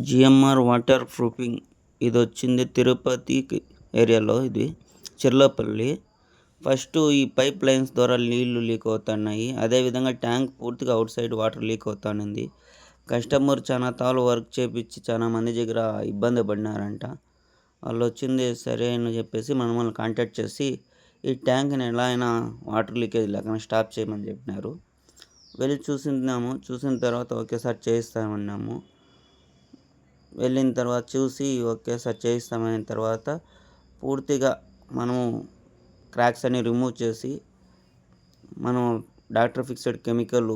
GMR water proofing ఇది వచ్చింది తిరుపతి ఏరియాలో. ఇది చిర్లపల్లి. ఫస్ట్ ఈ పైప్ లైన్స్ ద్వారా నీళ్లు లీక్ అవుతున్నాయి. అదేవిధంగా ట్యాంక్ పూర్తిగా అవుట్ సైడ్ వాటర్ లీక్ అవుతానింది. కస్టమర్ చాలా తాలు వర్క్ చేపించి చాలా మంది దగ్గర ఇబ్బంది పడినారంట. వాళ్ళు వచ్చింది సరే అని చెప్పేసి మనల్ని కాంటాక్ట్ చేసి ఈ ట్యాంక్ని ఎలా అయినా వాటర్ లీకేజ్ లేకుండా స్టాప్ చేయమని చెప్పినారు. వెళ్ళి చూసిన తర్వాత ఒకేసారి చేయిస్తామన్నాము. వెళ్ళిన తర్వాత చూసి ఒకేసారి చేయిస్తామని తర్వాత పూర్తిగా మనము క్రాక్స్ అన్ని రిమూవ్ చేసి మనం డాక్టర్ ఫిక్స్డ్ కెమికల్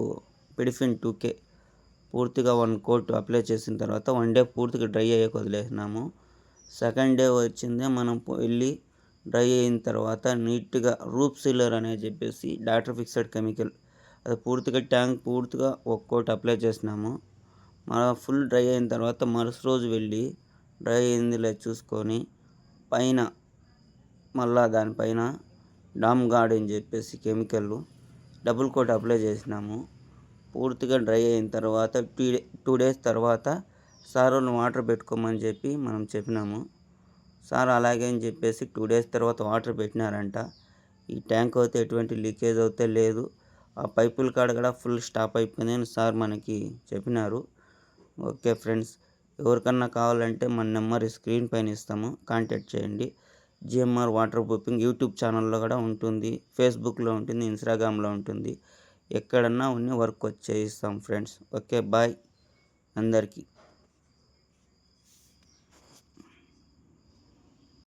పిడిఫిన్ 2K పూర్తిగా 1 కోట్ అప్లై చేసిన తర్వాత 1 డే పూర్తిగా డ్రై అయ్యాక వదిలేసినాము. సెకండ్ డే వచ్చిందే మనం వెళ్ళి డ్రై అయిన తర్వాత నీట్గా రూప్ సీలర్ అనేది చెప్పేసి డాక్టర్ ఫిక్స్డ్ కెమికల్ అది పూర్తిగా ట్యాంక్ పూర్తిగా 1 కోట్ అప్లై చేసినాము. ఫుల్ డ్రై అయిన తర్వాత మరుసటి రోజు వెళ్ళి డ్రై అయింది లేదు చూసుకొని పైన మళ్ళా దానిపైన డామ్ గార్డ్ అని చెప్పేసి కెమికల్ డబుల్ కోట్ అప్లై చేసినాము. పూర్తిగా డ్రై అయిన తర్వాత 2 డేస్ తర్వాత సార్ వాళ్ళు వాటర్ పెట్టుకోమని చెప్పి మనం చెప్పినాము. సార్ అలాగే అని చెప్పేసి 2 డేస్ తర్వాత వాటర్ పెట్టినారంట. ఈ ట్యాంక్ అయితే ఎటువంటి లీకేజ్ అయితే లేదు. ఆ పైపుల కాడ కూడా ఫుల్ స్టాప్ అయిపోయింది అని సార్ మనకి చెప్పినారు. ఓకే ఫ్రెండ్స్, ఎవరికన్నా కావాలంటే మన నెంబర్ స్క్రీన్ పైన ఇస్తాము, కాంటాక్ట్ చేయండి. జిఎంఆర్ వాటర్ ప్రూఫింగ్ యూట్యూబ్ ఛానల్లో కూడా ఉంటుంది, ఫేస్బుక్లో ఉంటుంది, ఇన్స్టాగ్రామ్లో ఉంటుంది. ఎక్కడన్నా వర్క్ వచ్చి చేయిస్తాం ఫ్రెండ్స్. ఓకే బాయ్ అందరికీ.